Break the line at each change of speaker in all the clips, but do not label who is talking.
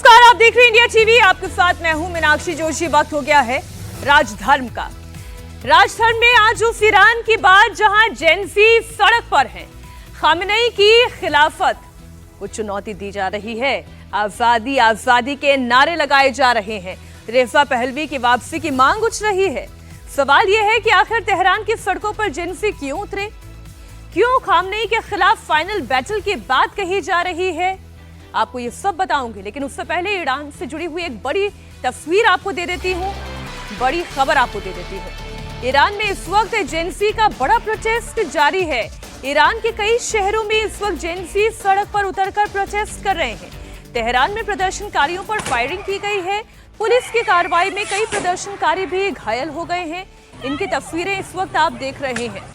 नमस्कार, आप देख रहे हैं इंडिया टीवी। आपके साथ मैं हूं मीनाक्षी जोशी। वक्त हो गया है राजधर्म का। राजधर्म में आज उस ईरान की बात जहां जेंजी सड़क पर है। खामेनेई की खिलाफत को चुनौती दी जा रही है। आजादी आजादी के नारे लगाए जा रहे हैं। रेजा पहलवी की वापसी की मांग उठ रही है। सवाल यह है कि आखिर तेहरान की सड़कों पर जेंजी क्यों उतरे? क्यों खामेनेई के खिलाफ फाइनल बैटल की बात कही जा रही है? आपको ये सब बताऊंगी, लेकिन उससे पहले ईरान से जुड़ी हुई एक बड़ी तस्वीर आपको दे देती हूं, बड़ी खबर आपको दे देती हूं। ईरान में इस वक्त जेंजी का बड़ा प्रोटेस्ट जारी है। ईरान के कई शहरों में इस वक्त जेंजी सड़क पर उतरकर प्रोटेस्ट कर रहे हैं। तेहरान में प्रदर्शनकारियों पर फायरिंग की गई है। पुलिस की कार्रवाई में कई प्रदर्शनकारी भी घायल हो गए हैं। इनकी तस्वीरें इस वक्त आप देख रहे हैं।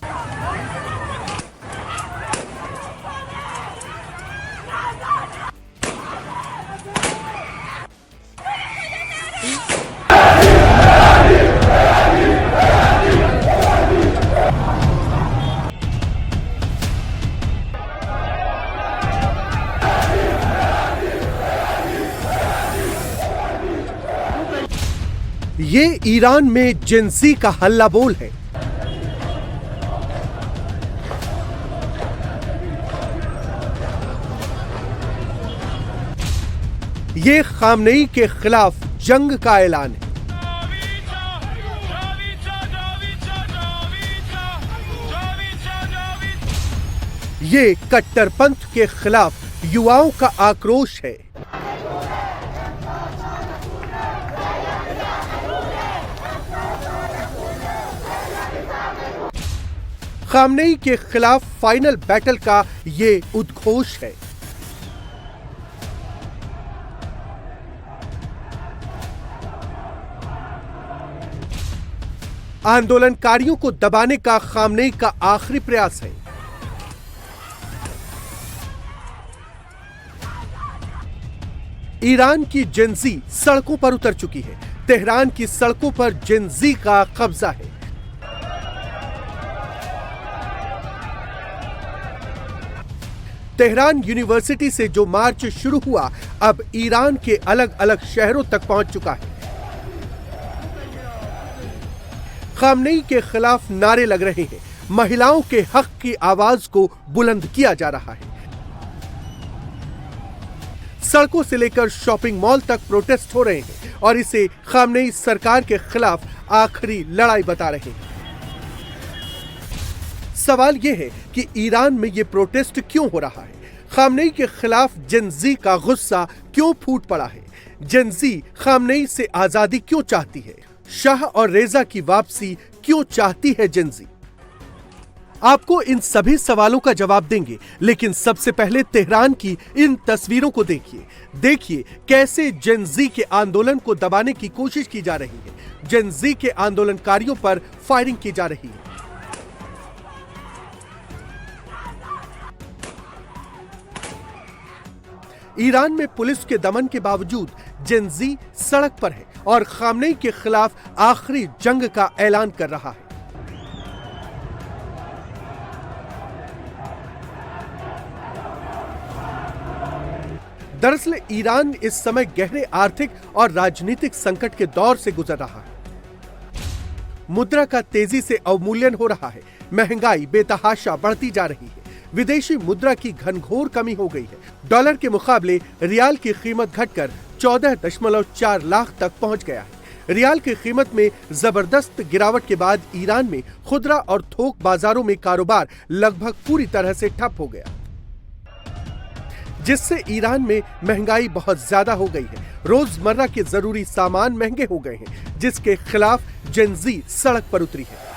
ये ईरान में जेंजी का हल्ला बोल है। ये खामेनेई के खिलाफ जंग का ऐलान है। ये कट्टरपंथ के खिलाफ युवाओं का आक्रोश है। खामेनेई के खिलाफ फाइनल बैटल का ये उद्घोष है। आंदोलनकारियों को दबाने का खामेनेई का आखिरी प्रयास है। ईरान की जेंजी सड़कों पर उतर चुकी है। तेहरान की सड़कों पर जेंजी का कब्जा है। तेहरान यूनिवर्सिटी से जो मार्च शुरू हुआ, अब ईरान के अलग अलग शहरों तक पहुंच चुका है। खामेनेई के खिलाफ नारे लग रहे हैं। महिलाओं के हक की आवाज को बुलंद किया जा रहा है। सड़कों से लेकर शॉपिंग मॉल तक प्रोटेस्ट हो रहे हैं और इसे खामेनेई सरकार के खिलाफ आखिरी लड़ाई बता रहे हैं। सवाल यह है कि ईरान में यह प्रोटेस्ट क्यों हो रहा है? खामेनेई के खिलाफ जेंजी का गुस्सा क्यों फूट पड़ा है? जेंजी खामेनेई से आजादी क्यों चाहती है? शाह और रेजा की वापसी क्यों चाहती है जेंजी? आपको इन सभी सवालों का जवाब देंगे, लेकिन सबसे पहले तेहरान की इन तस्वीरों को देखिए। देखिए कैसे जेंजी के आंदोलन को दबाने की कोशिश की जा रही है। जेंजी के आंदोलनकारियों पर फायरिंग की जा रही है। ईरान में पुलिस के दमन के बावजूद जेंजी सड़क पर है और खामेनेई के खिलाफ आखिरी जंग का ऐलान कर रहा है। दरअसल ईरान इस समय गहरे आर्थिक और राजनीतिक संकट के दौर से गुजर रहा है। मुद्रा का तेजी से अवमूल्यन हो रहा है। महंगाई बेतहाशा बढ़ती जा रही है। विदेशी मुद्रा की घनघोर कमी हो गई है। डॉलर के मुकाबले रियाल की कीमत घटकर 14.4 लाख तक पहुंच गया है। रियाल की कीमत में जबरदस्त गिरावट के बाद ईरान में खुदरा और थोक बाजारों में कारोबार लगभग पूरी तरह से ठप हो गया, जिससे ईरान में महंगाई बहुत ज्यादा हो गई है। रोजमर्रा के जरूरी सामान महंगे हो गए हैं, जिसके खिलाफ जेंजी सड़क पर उतरी है।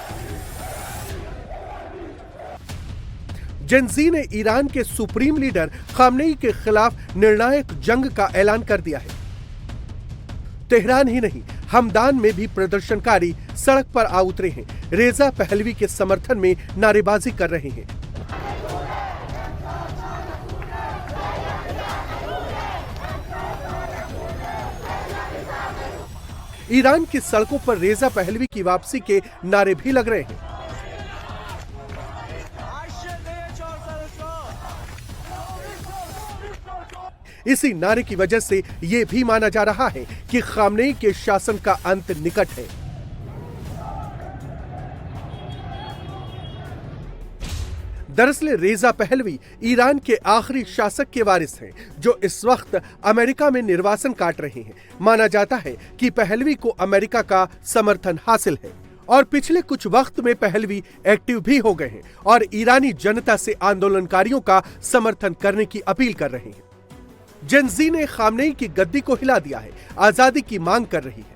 जेंजी ने ईरान के सुप्रीम लीडर खामेनेई के खिलाफ निर्णायक जंग का ऐलान कर दिया है। तेहरान ही नहीं, हमदान में भी प्रदर्शनकारी सड़क पर आ उतरे हैं। रेजा पहलवी के समर्थन में नारेबाजी कर रहे हैं। ईरान की सड़कों पर रेजा पहलवी की वापसी के नारे भी लग रहे हैं। इसी नारे की वजह से यह भी माना जा रहा है कि खामनेई के शासन का अंत निकट है। दरअसल रेजा पहलवी ईरान के आखिरी शासक के वारिस हैं, जो इस वक्त अमेरिका में निर्वासन काट रहे हैं। माना जाता है कि पहलवी को अमेरिका का समर्थन हासिल है और पिछले कुछ वक्त में पहलवी एक्टिव भी हो गए हैं और ईरानी जनता से आंदोलनकारियों का समर्थन करने की अपील कर रहे हैं। जेनजी ने खामनेई की गद्दी को हिला दिया है, आजादी की मांग कर रही है।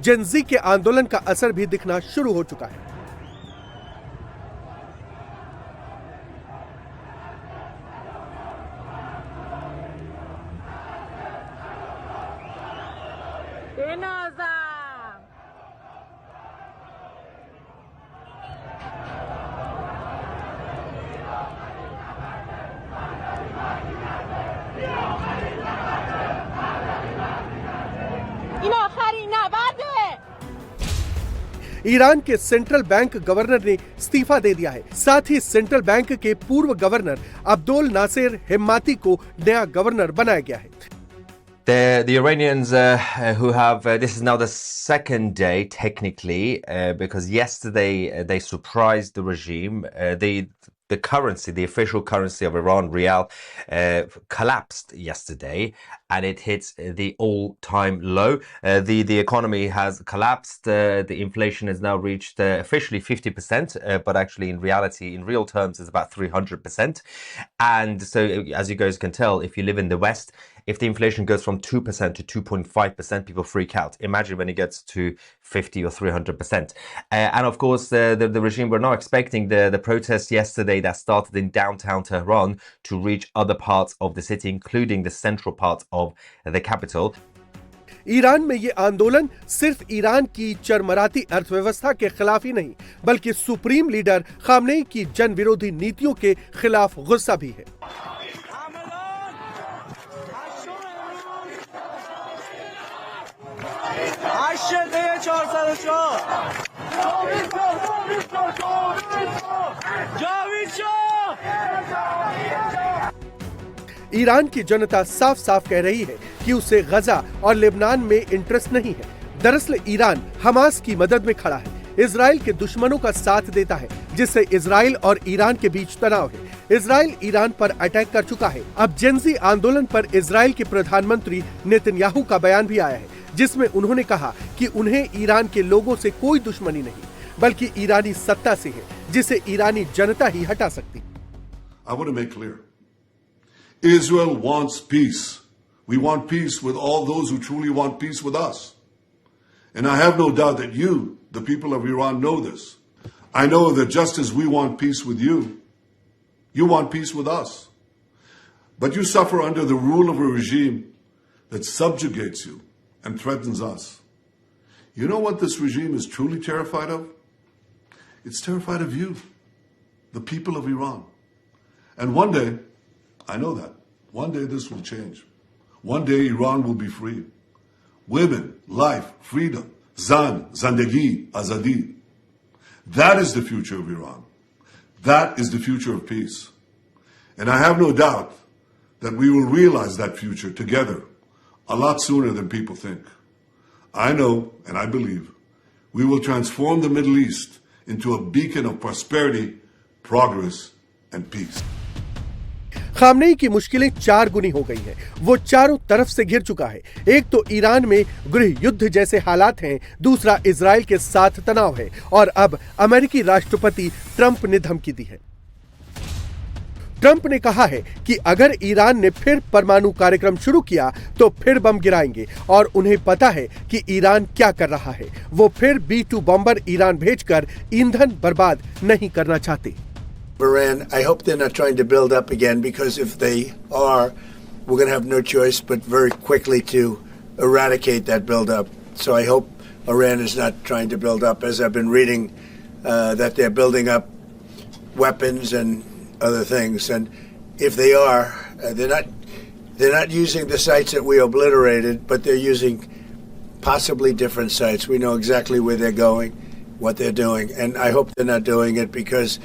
जेनजी के आंदोलन का असर भी दिखना शुरू हो चुका है। ईरान के सेंट्रल बैंक गवर्नर ने इस्तीफा दे दिया है। साथ ही सेंट्रल बैंक के पूर्व गवर्नर अब्दुल नासिर हिम्माती को नया गवर्नर बनाया गया है।
The Iranians who have this is now the second day technically because yesterday they surprised the regime. The currency, the official currency of Iran, rial, collapsed yesterday, and it hits the all-time low. The economy has collapsed. The inflation has now reached officially 50%, but actually in reality, in real terms, it's about 300%. And so, as you guys can tell, if you live in the West, if the inflation goes from 2% to 2.5%, people freak out. Imagine when it gets to 50 or 300%. And of course, the regime were not expecting the protests yesterday that started in downtown Tehran to reach other parts of the city, including the central part of the capital.
Iran में ये आंदोलन सिर्फ Iran की चरमराती अर्थव्यवस्था के खिलाफ ही नहीं, बल्कि सुप्रीम लीडर खामनेई की जन विरोधी नीतियों के खिलाफ गुस्सा भी है। ईरान की जनता साफ साफ कह रही है कि उसे गजा और लेबनान में इंटरेस्ट नहीं है। दरअसल ईरान हमास की मदद में खड़ा है, इजराइल के दुश्मनों का साथ देता है, जिससे इजराइल और ईरान के बीच तनाव है। इजराइल ईरान पर अटैक कर चुका है। अब जेनजी आंदोलन पर इजराइल के प्रधानमंत्री नेतन्याहू का बयान भी आया है, जिसमें उन्होंने कहा कि उन्हें ईरान के लोगों से कोई दुश्मनी नहीं, बल्कि ईरानी सत्ता से है, जिसे ईरानी जनता ही हटा सकती।
I want to make clear, Israel wants peace. We want peace with all those who truly want peace with us. And I have no doubt that you, the people of Iran, know this. I know that just as we want peace with you, you want peace with us. But you suffer under the rule of a regime that subjugates you and threatens us. You know what this regime is truly terrified of? It's terrified of you, the people of Iran. And one day, I know that, one day this will change. One day Iran will be free. Women, life, freedom, zan, zandagi, azadi. That is the future of Iran. That is the future of peace. And I have no doubt that we will realize that future together a lot sooner than people think. I know and I believe we will transform the Middle East into a beacon of prosperity, progress, and peace.
Khamenei की मुश्किलें 4 गुनी हो गई हैं। वो चारों तरफ से घिर चुका है। एक तो ईरान में गृह युद्ध जैसे हालात हैं, दूसरा इजराइल के साथ तनाव है और अब अमेरिकी राष्ट्रपति ट्रंप ने धमकी दी है। ट्रंप ने कहा है कि अगर ईरान ने फिर परमाणु कार्यक्रम शुरू किया तो फिर बम गिराएंगे और उन्हें पता है कि ईरान क्या कर रहा है। वो फिर B-2 बॉम्बर ईरान भेजकर ईंधन बर्बाद नहीं करना चाहते।
Iran, I hope they're not trying to build up again, because if they are, we're going to have no choice but very quickly to eradicate that build-up. So I hope Iran is not trying to build up, as I've been reading that they're building up weapons and other things. And if they are, they're not using the sites that we obliterated, but they're using possibly different sites. We know exactly where they're going, what they're doing, and I hope they're not doing it because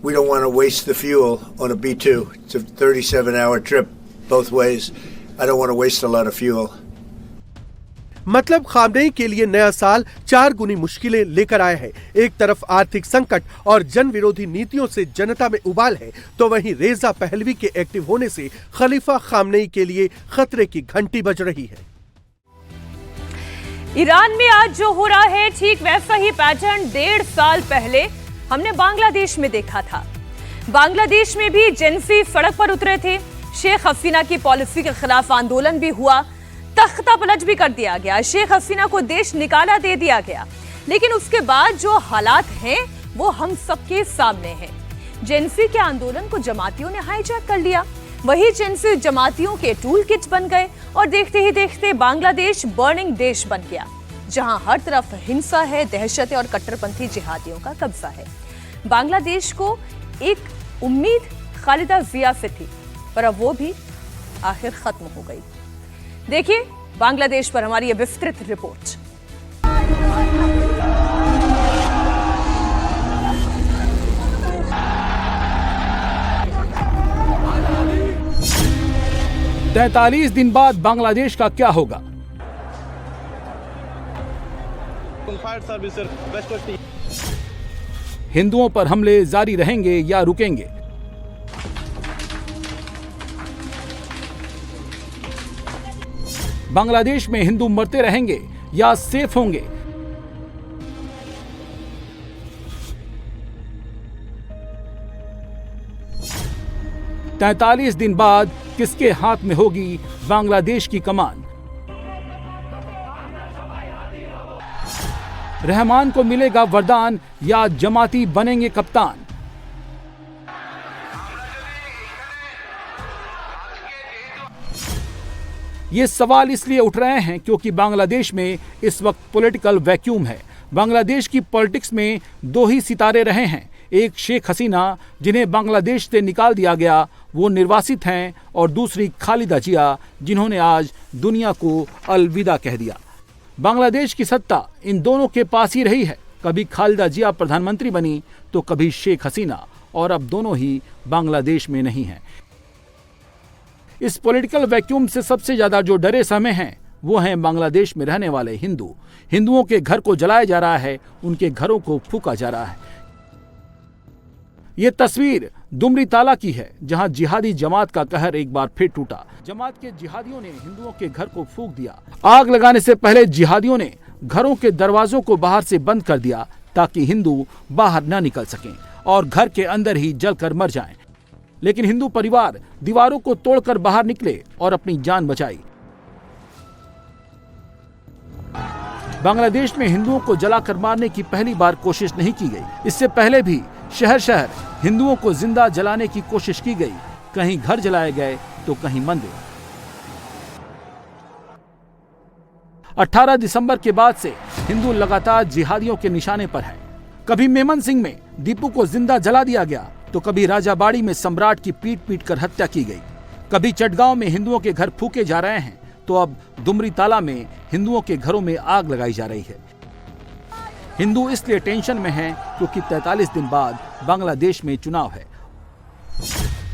we don't want to waste the fuel on a B-2. It's a 37-hour trip both ways. I don't want to waste a lot of fuel.
मतलब Khamenei के लिए नया साल 4 गुनी मुश्किलें लेकर आया है। एक तरफ आर्थिक संकट और जन विरोधी नीतियों से जनता में उबाल है, तो वहीं रेजा पहलवी के एक्टिव होने से खलीफा खामनेई के लिए खतरे की घंटी बज रही है।
ईरान में आज जो हो रहा है, ठीक वैसा ही पैटर्न 1.5 साल पहले हमने बांग्लादेश में देखा था। बांग्लादेश में भी जेंसी सड़क पर उतरे थे। शेख हसीना की पॉलिसी के खिलाफ आंदोलन भी हुआ, तख्ता पलट भी कर दिया गया, शेख हसीना को देश निकाला दे दिया गया। लेकिन उसके बाद जो हालात हैं वो हम सबके सामने हैं। जेंसी के आंदोलन को जमातियों ने हाईजैक कर लिया, वही जेंसी जमातियों के टूल किट बन गए और देखते ही देखते बांग्लादेश बर्निंग देश बन गया, जहां हर तरफ हिंसा है, दहशत है और कट्टरपंथी जिहादियों का कब्जा है। बांग्लादेश को एक उम्मीद खालिदा जिया से थी, पर अब वो भी आखिर खत्म हो गई। देखिए बांग्लादेश पर हमारी ये विस्तृत रिपोर्ट।
तैंतालीस दिन बाद बांग्लादेश का क्या होगा? हिंदुओं पर हमले जारी रहेंगे या रुकेंगे? बांग्लादेश में हिंदू मरते रहेंगे या सेफ होंगे? तैंतालीस दिन बाद किसके हाथ में होगी बांग्लादेश की कमान? रहमान को मिलेगा वरदान या जमाती बनेंगे कप्तान? ये सवाल इसलिए उठ रहे हैं क्योंकि बांग्लादेश में इस वक्त पॉलिटिकल वैक्यूम है। बांग्लादेश की पॉलिटिक्स में 2 ही सितारे रहे हैं, एक शेख हसीना जिन्हें बांग्लादेश से निकाल दिया गया, वो निर्वासित हैं, और दूसरी खालिदा जिया जिन्होंने आज दुनिया को अलविदा कह दिया। बांग्लादेश की सत्ता इन दोनों के पास ही रही है। कभी खालिदा जिया प्रधानमंत्री बनी तो कभी शेख हसीना, और अब दोनों ही बांग्लादेश में नहीं हैं। इस पॉलिटिकल वैक्यूम से सबसे ज्यादा जो डरे समय हैं वो हैं बांग्लादेश में रहने वाले हिंदू। हिंदुओं के घर को जलाया जा रहा है, उनके घरों को फूंका जा रहा है। ये तस्वीर दुमरी ताला की है, जहां जिहादी जमात का कहर एक बार फिर टूटा। जमात के जिहादियों ने हिंदुओं के घर को फूंक दिया। आग लगाने से पहले जिहादियों ने घरों के दरवाजों को बाहर से बंद कर दिया ताकि हिंदू बाहर न निकल सकें और घर के अंदर ही जलकर मर जाएं। लेकिन हिंदू परिवार दीवारों को तोड़कर बाहर निकले और अपनी जान बचाई। बांग्लादेश में हिंदुओं को जलाकर मारने की पहली बार कोशिश नहीं की गई। इससे पहले भी शहर शहर हिंदुओं को जिंदा जलाने की कोशिश की गई। कहीं घर जलाए गए तो कहीं मंदिर। 18 दिसंबर के बाद से हिंदू लगातार जिहादियों के निशाने पर है। कभी मेमन सिंह में दीपू को जिंदा जला दिया गया तो कभी राजाबाड़ी में सम्राट की पीट पीट कर हत्या की गई। कभी चटगांव में हिंदुओं के घर फूके जा रहे हैं तो अब दुमरी ताला में हिंदुओं के घरों में आग लगाई जा रही है। हिंदू इसलिए टेंशन में हैं क्योंकि 43 दिन बाद बांग्लादेश में चुनाव है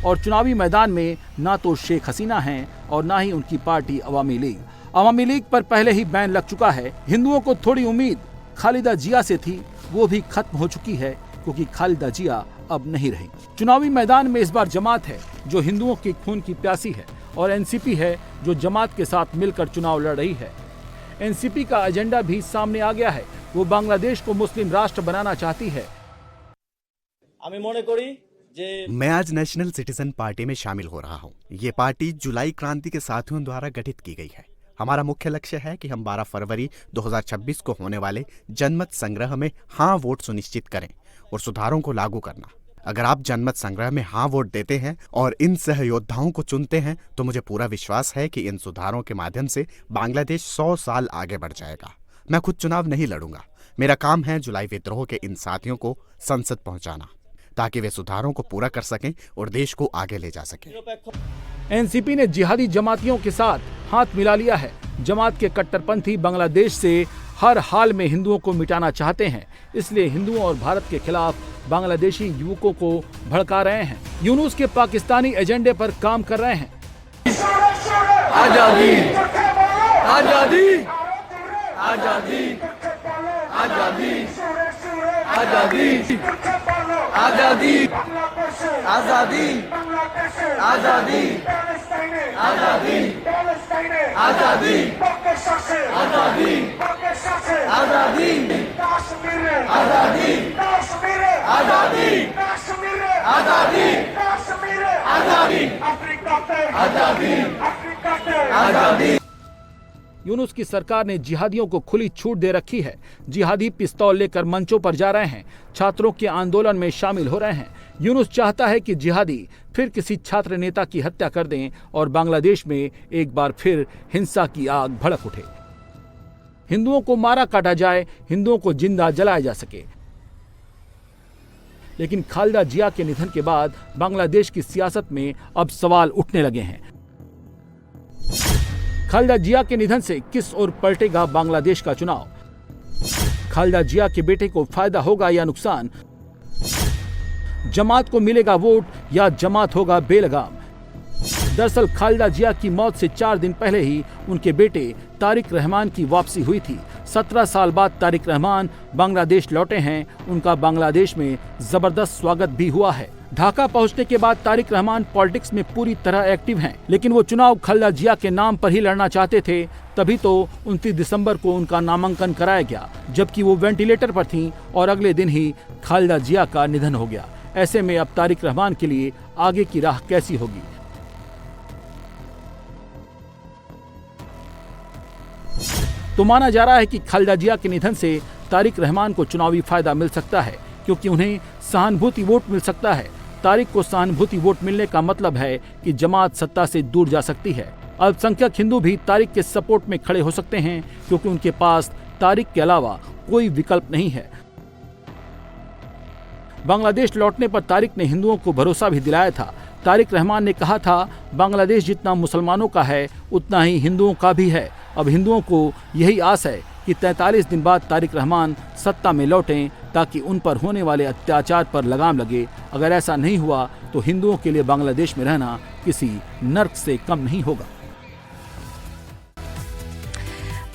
और चुनावी मैदान में ना तो शेख हसीना हैं और ना ही उनकी पार्टी अवामी लीग। अवामी लीग पर पहले ही बैन लग चुका है। हिंदुओं को थोड़ी उम्मीद खालिदा जिया से थी, वो भी खत्म हो चुकी है क्योंकि खालिदा जिया अब नहीं रही। चुनावी मैदान में इस बार जमात है जो हिंदुओं के खून की प्यासी है और एनसीपी है जो जमात के साथ मिलकर चुनाव लड़ रही है। एनसीपी का एजेंडा भी सामने आ गया है। वो बांग्लादेश को मुस्लिम राष्ट्र बनाना चाहती है।
मैं आज नेशनल सिटीजन पार्टी में शामिल हो रहा हूं। ये पार्टी जुलाई क्रांति के साथियों द्वारा गठित की गई है। हमारा मुख्य लक्ष्य है कि हम 12 फरवरी 2026 को होने वाले जनमत संग्रह में हाँ वोट सुनिश्चित करें और सुधारों को लागू करना। अगर आप जनमत संग्रह में हाँ वोट देते हैं और इन सहयोद्धाओं को चुनते हैं तो मुझे पूरा विश्वास है कि इन सुधारों के माध्यम से बांग्लादेश 100 साल आगे बढ़ जाएगा। मैं खुद चुनाव नहीं लड़ूंगा। मेरा काम है जुलाई विद्रोह के इन साथियों को संसद पहुंचाना ताकि वे सुधारों को पूरा कर सकें और देश को आगे ले जा सकें।
एनसीपी ने जिहादी जमातियों के साथ हाथ मिला लिया है। जमात के कट्टरपंथी बांग्लादेश से हर हाल में हिंदुओं को मिटाना चाहते हैं, इसलिए हिंदुओं और भारत के खिलाफ बांग्लादेशी युवकों को भड़का रहे हैं। यूनुस के पाकिस्तानी एजेंडे पर काम कर रहे हैं।
आजादी आजादी आजादी आजादी आजादी आजादी आजादी आजादी आजादी आजादी आजादी आजादी आजादी आजादी आजादी आजादी आजादी आजादी।
यूनुस की सरकार ने जिहादियों को खुली छूट दे रखी है। जिहादी पिस्तौल लेकर मंचों पर जा रहे हैं, छात्रों के आंदोलन में शामिल हो रहे हैं। यूनुस चाहता है कि जिहादी फिर किसी छात्र नेता की हत्या कर दें और बांग्लादेश में एक बार फिर हिंसा की आग भड़क उठे। हिंदुओं को मारा काटा जाए, हिंदुओं को जिंदा जलाया जा सके। लेकिन खालिदा जिया के निधन के बाद बांग्लादेश की सियासत में अब सवाल उठने लगे हैं। खालिदा जिया के निधन से किस ओर पलटेगा बांग्लादेश का चुनाव? खालिदा जिया के बेटे को फायदा होगा या नुकसान? जमात को मिलेगा वोट या जमात होगा बेलगाम? दरअसल खालिदा जिया की मौत से 4 दिन पहले ही उनके बेटे तारिक रहमान की वापसी हुई थी। 17 साल बाद तारिक रहमान बांग्लादेश लौटे हैं। उनका बांग्लादेश में जबरदस्त स्वागत भी हुआ है। ढाका पहुंचने के बाद तारिक रहमान पॉलिटिक्स में पूरी तरह एक्टिव हैं, लेकिन वो चुनाव खालिदा जिया के नाम पर ही लड़ना चाहते थे। तभी तो 29 दिसंबर को उनका नामांकन कराया गया, जबकि वो वेंटिलेटर पर थीं और अगले दिन ही खालिदा जिया का निधन हो गया। ऐसे में अब तारिक रहमान के लिए आगे की राह कैसी होगी? तो माना जा रहा है कि खालिदा जिया के निधन से तारिक रहमान को चुनावी फायदा मिल सकता है, क्योंकि उन्हें सहानुभूति वोट मिल सकता है। तारिक को सहानुभूति वोट मिलने का मतलब है कि जमात सत्ता से दूर जा सकती है। अल्पसंख्यक हिंदू भी तारिक के सपोर्ट में खड़े हो सकते हैं, क्योंकि उनके पास तारिक के अलावा कोई विकल्प नहीं है। बांग्लादेश लौटने पर तारिक ने हिंदुओं को भरोसा भी दिलाया था। तारिक रहमान ने कहा था, बांग्लादेश जितना मुसलमानों का है उतना ही हिंदुओं का भी है। अब हिंदुओं को यही आस है कि 43 दिन बाद तारिक रहमान सत्ता में लौटें, ताकि उन पर होने वाले अत्याचार पर लगाम लगे। अगर ऐसा नहीं हुआ तो हिंदुओं के लिए बांग्लादेश में रहना किसी नर्क से कम नहीं होगा।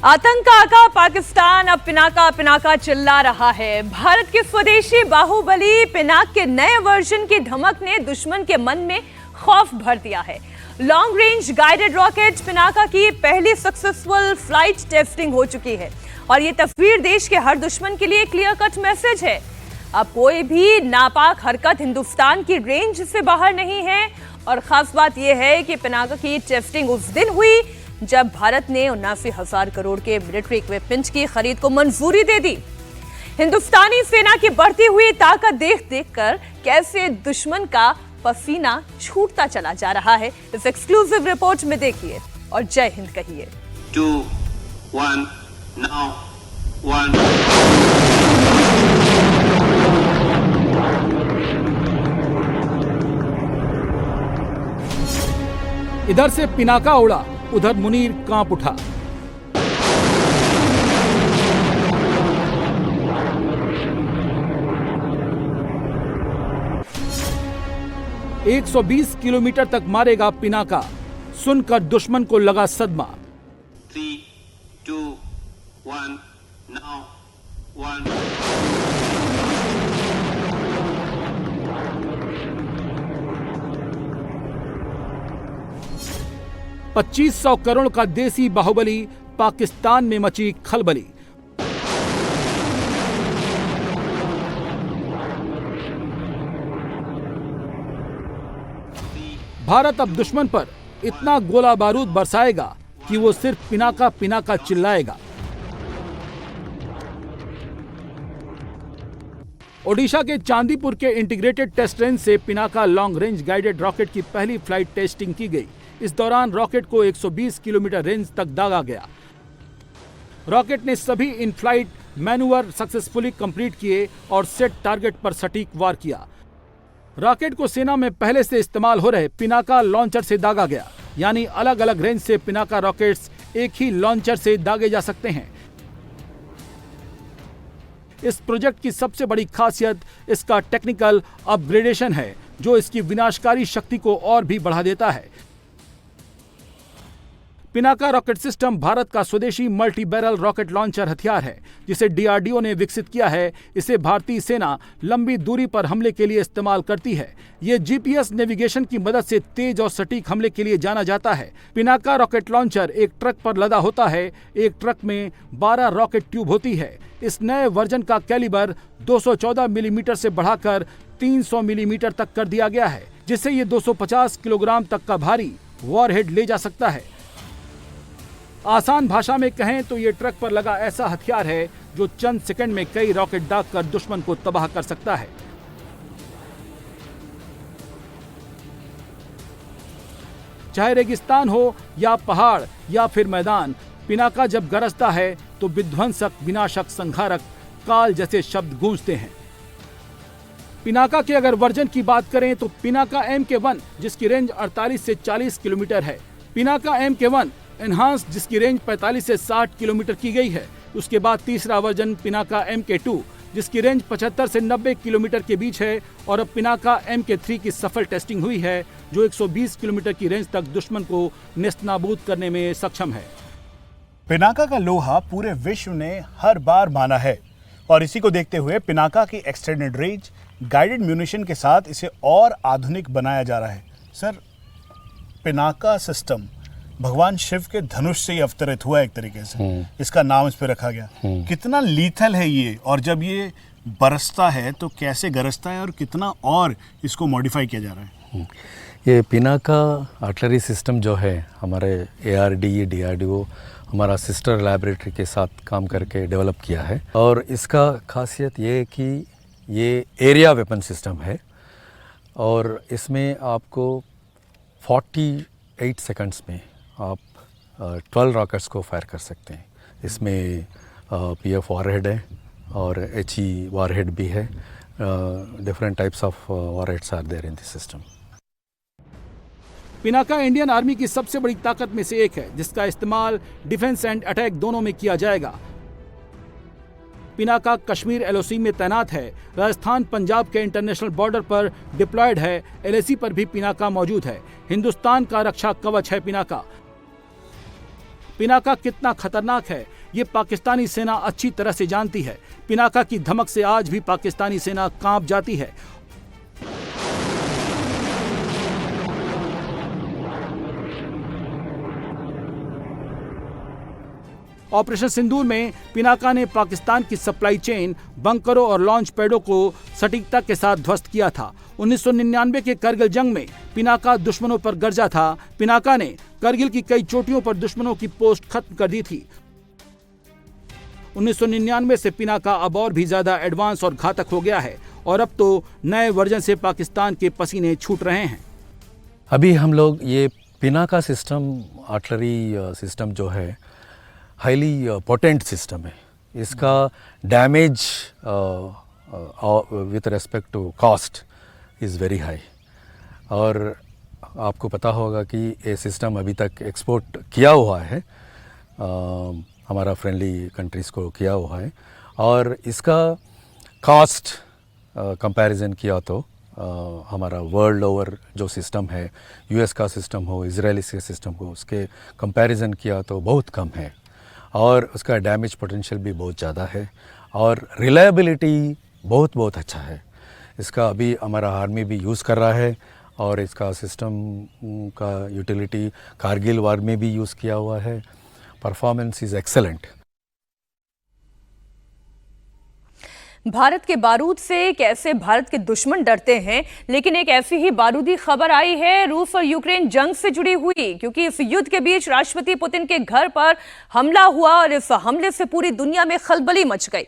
आतंक का आका पाकिस्तान अब पिनाका पिनाका चिल्ला रहा है। भारत के स्वदेशी बाहुबली पिनाक के नए वर्जन की धमक ने दुश्मन के मन में खौफ भर दिया है। Long range guided rocket Pinaka की पहली सक्सेसफुल फ्लाइट टेस्टिंग हो चुकी है और ये तस्वीर देश के हर दुश्मन के लिए क्लियर कट मैसेज है। अब कोई भी नापाक हरकत हिंदुस्तान की रेंज से बाहर नहीं है। और खास बात यह है कि पिनाका की टेस्टिंग उस दिन हुई जब भारत ने 79,000 करोड़ के मिलिट्री इक्विपमेंट की खरीद को मंजूरी दे दी। हिंदुस्तानी सेना की बढ़ती हुई ताकत देख देखकर कैसे दुश्मन का पसीना छूटता चला जा रहा है, इस एक्सक्लूसिव रिपोर्ट में देखिए और जय हिंद कहिए।
2, 1, now, 1।
इधर से पिनाका उड़ा, उधर मुनीर कांप उठा। एक 120 किलोमीटर तक मारेगा पिनाका, सुनकर दुश्मन को लगा सदमा।
3, 2, 1, now, 1।
2500 करोड़ का देसी बाहुबली, पाकिस्तान में मची खलबली। भारत अब दुश्मन पर इतना गोला बारूद बरसाएगा कि वो सिर्फ पिनाका पिनाका चिल्लाएगा। ओडिशा के चांदीपुर के इंटीग्रेटेड टेस्ट रेंज से Pinaka long range guided rocket की पहली फ्लाइट टेस्टिंग की गई। इस दौरान रॉकेट को 120 किलोमीटर रेंज तक दागा गया। रॉकेट ने सभी in flight manoeuvre successfully complete किए और सेट टारगेट पर सटीक वार किया। रॉकेट को सेना में पहले से इस्तेमाल हो रहे पिनाका लॉन्चर से दागा गया, यानी अलग अलग रेंज से पिनाका रॉकेट्स एक ही लॉन्चर से दागे जा सकते हैं। इस प्रोजेक्ट की सबसे बड़ी खासियत इसका टेक्निकल अपग्रेडेशन है, जो इसकी विनाशकारी शक्ति को और भी बढ़ा देता है। पिनाका रॉकेट सिस्टम भारत का स्वदेशी मल्टी बैरल रॉकेट लॉन्चर हथियार है, जिसे डीआरडीओ ने विकसित किया है। इसे भारतीय सेना लंबी दूरी पर हमले के लिए इस्तेमाल करती है। ये जीपीएस नेविगेशन की मदद से तेज और सटीक हमले के लिए जाना जाता है। पिनाका रॉकेट लॉन्चर एक ट्रक पर लदा होता है। एक ट्रक में 12 रॉकेट ट्यूब होती है। इस नए वर्जन का कैलिबर 214 मिलीमीटर से बढ़ाकर 300 मिलीमीटर तक कर दिया गया है, जिससे ये 250 किलोग्राम तक का भारी वॉरहेड ले जा सकता है। आसान भाषा में कहें तो ये ट्रक पर लगा ऐसा हथियार है जो चंद सेकंड में कई रॉकेट दागकर दुश्मन को तबाह कर सकता है। चाहे रेगिस्तान हो या पहाड़ या फिर मैदान, पिनाका जब गरजता है तो विध्वंसक, विनाशक, संहारक, काल जैसे शब्द गूंजते हैं। पिनाका के अगर वर्जन की बात करें तो पिनाका MK1 जिसकी रेंज 48 से 40 किलोमीटर है, पिनाका MK1 एनहांस जिसकी रेंज 45 से 60 किलोमीटर की गई है। उसके बाद तीसरा वर्जन पिनाका MK2 जिसकी रेंज 75 से 90 किलोमीटर के बीच है, और अब पिनाका MK3 की सफल टेस्टिंग हुई है, जो 120 किलोमीटर की रेंज तक दुश्मन को नेस्तनाबूद करने में सक्षम है।
पिनाका का लोहा पूरे विश्व ने हर बार माना है, और इसी को देखते हुए पिनाका की एक्सटेंडेड रेंज गाइडेड म्यूनिशन के साथ इसे और आधुनिक बनाया जा रहा है। सर, पिनाका सिस्टम भगवान शिव के धनुष से ही अवतरित हुआ एक तरीके से, इसका नाम इस पे रखा गया। कितना लीथल है ये, और जब ये बरसता है तो कैसे गरजता है, और कितना और इसको मॉडिफाई किया जा रहा है?
ये पिनाका आर्टिलरी सिस्टम जो है हमारे ARD DRDO हमारा सिस्टर लैबोरेटरी के साथ काम करके डेवलप किया है, और इसका खासियत ये है कि ये एरिया वेपन सिस्टम है, और इसमें आपको 48 सेकंड्स में आप 12 रॉकेट्स को फायर कर सकते हैं। इसमें PF वॉरहेड है और HE वॉरहेड भी है। Different types of warheads are there in this system.
Pinaka Indian army की सबसे बड़ी ताकत में से एक है, जिसका इस्तेमाल डिफेंस एंड अटैक दोनों में किया जाएगा। पिनाका कश्मीर LOC में तैनात है, राजस्थान पंजाब के इंटरनेशनल बॉर्डर पर डिप्लॉयड है, LAC पर भी पिनाका मौजूद है। हिंदुस्तान का रक्षा कवच है पिनाका। पिनाका कितना खतरनाक है ये पाकिस्तानी सेना अच्छी तरह से जानती है। पिनाका की धमक से आज भी पाकिस्तानी सेना कांप जाती है। ऑपरेशन सिंदूर में पिनाका ने पाकिस्तान की सप्लाई चेन, बंकरों और लॉन्च पैडों को सटीकता के साथ ध्वस्त किया था। 1999 के करगिल जंग में पिनाका दुश्मनों पर गरजा था। पिनाका ने करगिल की कई चोटियों पर दुश्मनों की पोस्ट खत्म कर दी थी। 1999 से पिनाका अब और भी ज्यादा एडवांस और घातक हो गया है, और अब तो नए वर्जन से पाकिस्तान के पसीने छूट रहे हैं।
अभी हम लोग ये पिनाका सिस्टम, आर्टिलरी सिस्टम जो है, हाईली पोटेंट सिस्टम है। इसका damage with respect to cost is very high, और आपको पता होगा कि ये सिस्टम अभी तक एक्सपोर्ट किया हुआ है, हमारा फ्रेंडली कंट्रीज़ को किया हुआ है, और इसका कॉस्ट कंपैरिजन किया तो हमारा वर्ल्ड ओवर जो सिस्टम है, US का सिस्टम हो, इजरायली के सिस्टम हो, उसके कंपैरिजन किया तो बहुत कम है, और उसका डैमेज पोटेंशियल भी बहुत ज़्यादा है, और रिलायबिलिटी बहुत अच्छा है। इसका अभी हमारा आर्मी भी यूज़ कर रहा है, और इसका सिस्टम का यूटिलिटी कारगिल वार में भी यूज़ किया हुआ है। Performance is excellent.
भारत के बारूद से कैसे भारत के दुश्मन डरते हैं, लेकिन एक ऐसी ही बारूदी खबर आई है रूस और यूक्रेन जंग से जुड़ी हुई, क्योंकि इस युद्ध के बीच राष्ट्रपति पुतिन के घर पर हमला हुआ और इस हमले से पूरी दुनिया में खलबली मच गई।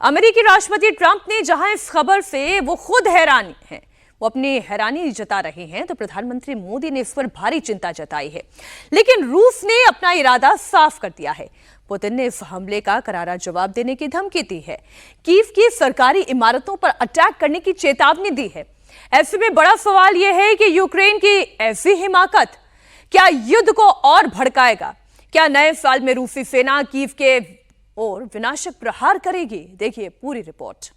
अमेरिकी राष्ट्रपति ट्रंप ने जहां इस खबर से वो खुद हैरान हैं, वो अपनी हैरानी जता रहे हैं, तो प्रधानमंत्री मोदी ने इस पर भारी चिंता जताई है। लेकिन रूस ने अपना इरादा साफ कर दिया है। पुतिन ने इस हमले का करारा जवाब देने की धमकी दी है। कीव की सरकारी इमारतों पर अटैक करने की चेतावनी दी है। ऐसे में बड़ा सवाल यह है कि यूक्रेन की ऐसी हिमाकत क्या युद्ध को और भड़काएगा? क्या नए साल में रूसी सेना कीव के ओर विनाशक प्रहार करेगी? देखिए पूरी रिपोर्ट।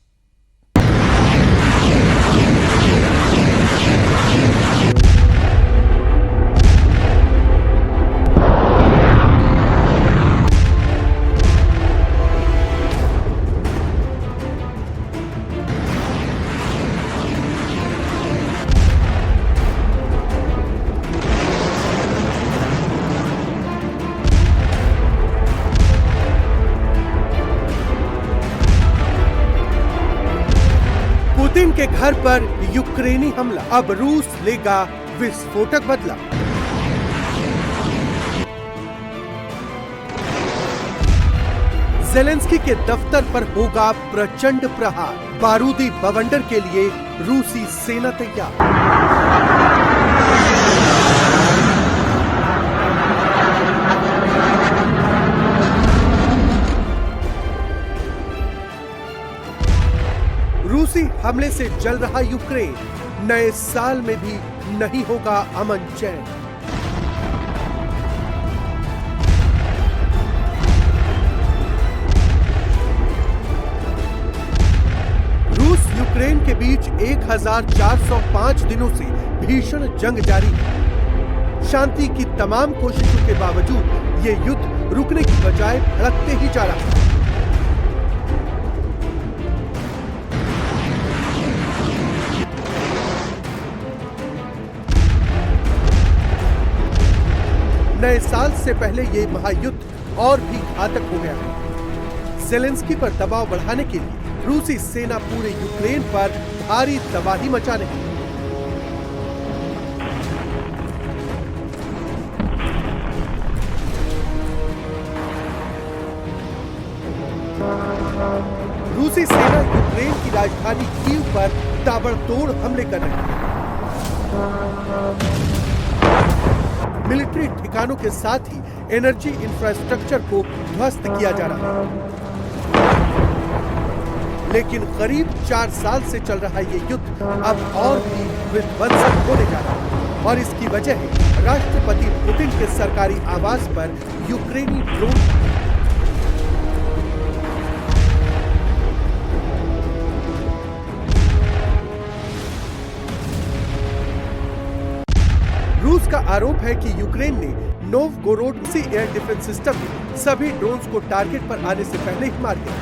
पुतिन के घर पर यूक्रेनी हमला, अब रूस लेगा विस्फोटक बदला। ज़ेलेंस्की के दफ्तर पर होगा प्रचंड प्रहार, बारूदी बवंडर के लिए रूसी सेना तैयार। रूसी हमले से जल रहा यूक्रेन, नए साल में भी नहीं होगा अमन चैन। रूस यूक्रेन के बीच 1405 दिनों से भीषण जंग जारी है। शांति की तमाम कोशिशों के बावजूद ये युद्ध रुकने की बजाय भड़कते ही जा रहा है। नए साल से पहले ये महायुद्ध और भी घातक हो गया है। ज़ेलेंस्की पर दबाव बढ़ाने के लिए रूसी सेना पूरे यूक्रेन पर भारी तबाही मचा रही है। रूसी सेना यूक्रेन की राजधानी कीव पर ताबड़तोड़ हमले कर रही है। मिलिट्री ठिकानों के साथ ही एनर्जी इंफ्रास्ट्रक्चर को ध्वस्त किया जा रहा है। लेकिन करीब 4 साल से चल रहा ये युद्ध अब और भी विध्वंसक होने जा रहा है और इसकी वजह है राष्ट्रपति पुतिन के सरकारी आवास पर यूक्रेनी ड्रोन। रूस का आरोप है कि यूक्रेन ने नोवगोरोड से एयर डिफेंस सिस्टम में सभी ड्रोन्स को टारगेट पर आने से पहले ही मार दिया।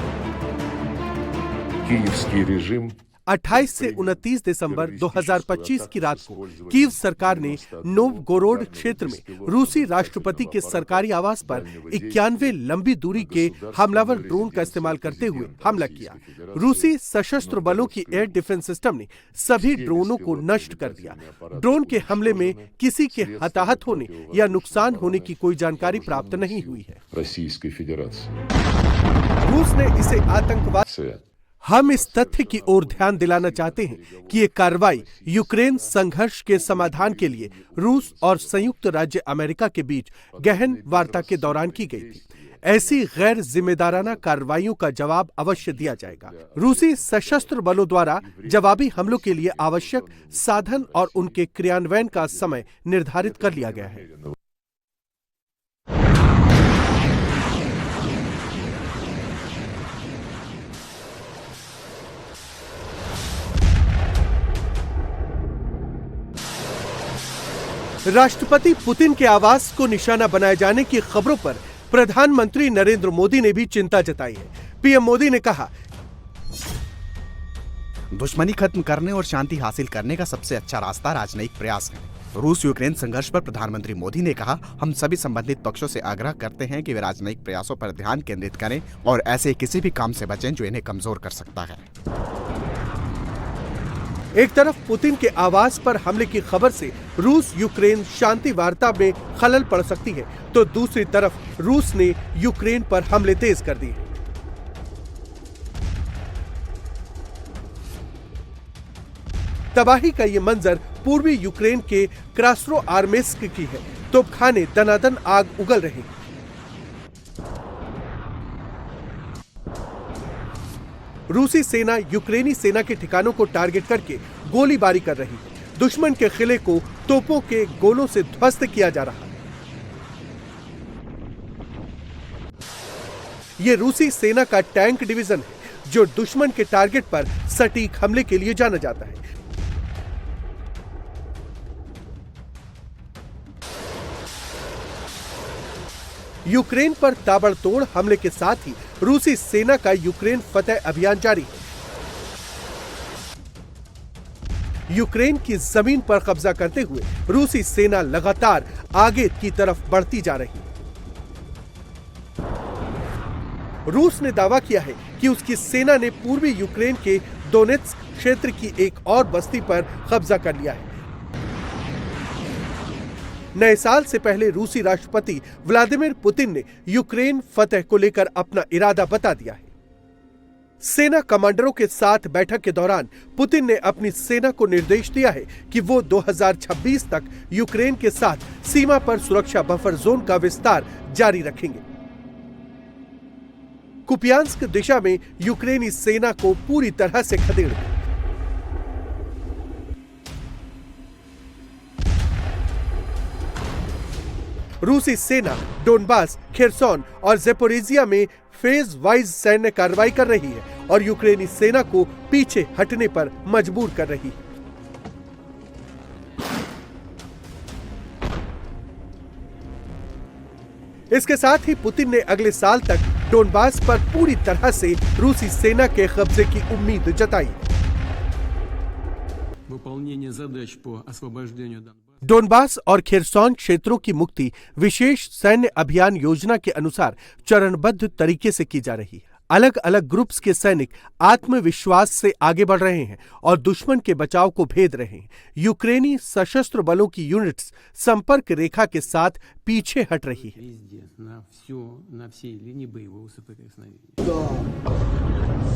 28 से 29 दिसंबर 2025 की रात को कीव सरकार ने नोवगोरोड क्षेत्र में रूसी राष्ट्रपति के सरकारी आवास पर 91 लंबी दूरी के हमलावर ड्रोन का इस्तेमाल करते हुए हमला किया। रूसी सशस्त्र बलों की एयर डिफेंस सिस्टम ने सभी ड्रोनों को नष्ट कर दिया। ड्रोन के हमले में किसी के हताहत होने या नुकसान होने की कोई जानकारी प्राप्त नहीं हुई है। रूस ने इसे आतंकवाद। हम इस तथ्य की ओर ध्यान दिलाना चाहते हैं कि ये कार्रवाई यूक्रेन संघर्ष के समाधान के लिए रूस और संयुक्त राज्य अमेरिका के बीच गहन वार्ता के दौरान की गई थी। ऐसी गैर जिम्मेदाराना कार्रवाइयों का जवाब अवश्य दिया जाएगा। रूसी सशस्त्र बलों द्वारा जवाबी हमलों के लिए आवश्यक साधन और उनके क्रियान्वयन का समय निर्धारित कर लिया गया है। राष्ट्रपति पुतिन के आवास को निशाना बनाए जाने की खबरों पर प्रधानमंत्री नरेंद्र मोदी ने भी चिंता जताई है। पीएम मोदी ने कहा,
दुश्मनी खत्म करने और शांति हासिल करने का सबसे अच्छा रास्ता राजनयिक प्रयास है। रूस यूक्रेन संघर्ष पर प्रधानमंत्री मोदी ने कहा, हम सभी संबंधित पक्षों से आग्रह करते हैं कि वे राजनयिक प्रयासों पर ध्यान केंद्रित करें और ऐसे किसी भी काम से बचें जो इन्हें कमजोर कर सकता है।
एक तरफ पुतिन के आवास पर हमले की खबर से रूस यूक्रेन शांति वार्ता में खलल पड़ सकती है, तो दूसरी तरफ रूस ने यूक्रेन पर हमले तेज कर दिए। तबाही का ये मंजर पूर्वी यूक्रेन के क्रास्नोआर्मेस्क की है। तोपखाने दनादन आग उगल रहे हैं। रूसी सेना यूक्रेनी सेना के ठिकानों को टारगेट करके गोलीबारी कर रही है। दुश्मन के किले को तोपों के गोलों से ध्वस्त किया जा रहा है। यह रूसी सेना का टैंक डिवीजन है जो दुश्मन के टारगेट पर सटीक हमले के लिए जाना जाता है। यूक्रेन पर ताबड़तोड़ हमले के साथ ही रूसी सेना का यूक्रेन फतेह अभियान जारी है। यूक्रेन की जमीन पर कब्जा करते हुए रूसी सेना लगातार आगे की तरफ बढ़ती जा रही है। रूस ने दावा किया है कि उसकी सेना ने पूर्वी यूक्रेन के दोनेत्स्क क्षेत्र की एक और बस्ती पर कब्जा कर लिया है। नए साल से पहले रूसी राष्ट्रपति व्लादिमीर पुतिन ने यूक्रेन फतेह को लेकर अपना इरादा बता दिया है। सेना कमांडरों के साथ बैठक के दौरान पुतिन ने अपनी सेना को निर्देश दिया है कि वो 2026 तक यूक्रेन के साथ सीमा पर सुरक्षा बफर जोन का विस्तार जारी रखेंगे। कुपियांस्क दिशा में यूक्रेनी सेना को पूरी तरह से खदेड़ दिया। रूसी सेना डोनबास, खेरसोन और ज़ेपोरिजिया में फेज वाइज सैन्य कार्रवाई कर रही है और यूक्रेनी सेना को पीछे हटने पर मजबूर कर रही है। इसके साथ ही पुतिन ने अगले साल तक डोनबास पर पूरी तरह से रूसी सेना के कब्जे की उम्मीद जताई। डोनबास और खेरसोन क्षेत्रों की मुक्ति विशेष सैन्य अभियान योजना के अनुसार चरणबद्ध तरीके से की जा रही है। अलग अलग ग्रुप्स के सैनिक आत्मविश्वास से आगे बढ़ रहे हैं और दुश्मन के बचाव को भेद रहे हैं। यूक्रेनी सशस्त्र बलों की यूनिट्स संपर्क रेखा के साथ पीछे हट रही है।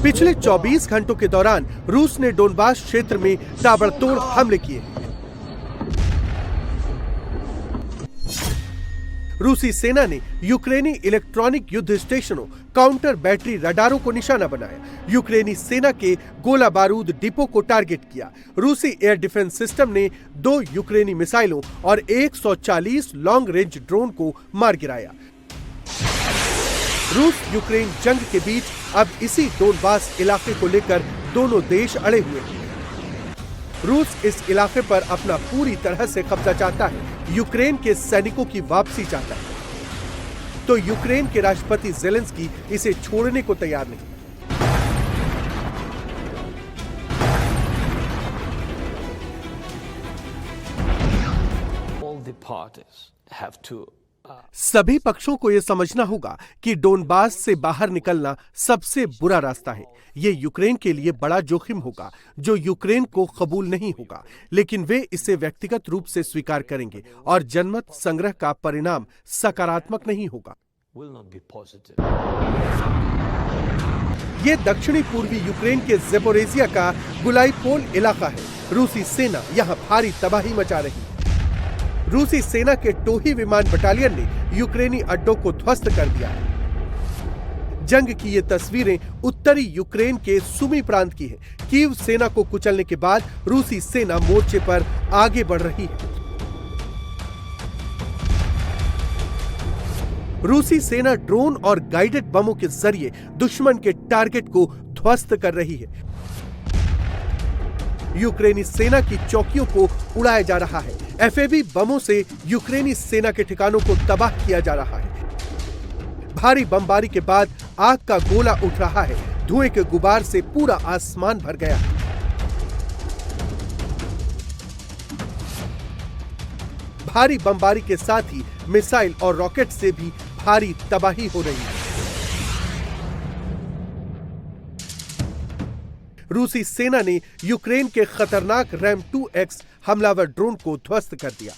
पिछले 24 घंटों के दौरान रूस ने डोनबास क्षेत्र में ताबड़तोड़ हमले किए। रूसी सेना ने यूक्रेनी इलेक्ट्रॉनिक युद्ध स्टेशनों, काउंटर बैटरी रडारों को निशाना बनाया। यूक्रेनी सेना के गोला बारूद डिपो को टारगेट किया। रूसी एयर डिफेंस सिस्टम ने 2 यूक्रेनी मिसाइलों और 140 लॉन्ग रेंज ड्रोन को मार गिराया। रूस यूक्रेन जंग के बीच अब इसी डोनबास इलाके को लेकर दोनों देश अड़े हुए हैं। रूस इस इलाके पर अपना पूरी तरह से कब्जा चाहता है। यूक्रेन के सैनिकों की वापसी चाहता है, तो यूक्रेन के राष्ट्रपति ज़ेलेंस्की इसे छोड़ने को तैयार नहीं।
All the parties have to
सभी पक्षों को यह समझना होगा कि डोनबास से बाहर निकलना सबसे बुरा रास्ता है। यह यूक्रेन के लिए बड़ा जोखिम होगा जो यूक्रेन को कबूल नहीं होगा, लेकिन वे इसे व्यक्तिगत रूप से स्वीकार करेंगे और जनमत संग्रह का परिणाम सकारात्मक नहीं होगा। यह दक्षिणी पूर्वी यूक्रेन के ज़ेपोरिजिया का गुलाइपोल इलाका है। रूसी सेना यहां भारी तबाही मचा रही है। रूसी सेना के टोही विमान बटालियन ने यूक्रेनी अड्डों को ध्वस्त कर दिया है। जंग की ये तस्वीरें उत्तरी यूक्रेन के सुमी प्रांत की है। कीव सेना को कुचलने के बाद रूसी सेना मोर्चे पर आगे बढ़ रही है। रूसी सेना ड्रोन और गाइडेड बमों के जरिए दुश्मन के टारगेट को ध्वस्त कर रही है। यूक्रेनी सेना की चौकियों को उड़ाया जा रहा है। एफएबी बमों से यूक्रेनी सेना के ठिकानों को तबाह किया जा रहा है। भारी बमबारी के बाद आग का गोला उठ रहा है। धुएं के गुबार से पूरा आसमान भर गया है। भारी बमबारी के साथ ही मिसाइल और रॉकेट से भी भारी तबाही हो रही है। रूसी सेना ने यूक्रेन के खतरनाक रैम 2X हमलावर ड्रोन को ध्वस्त कर दिया।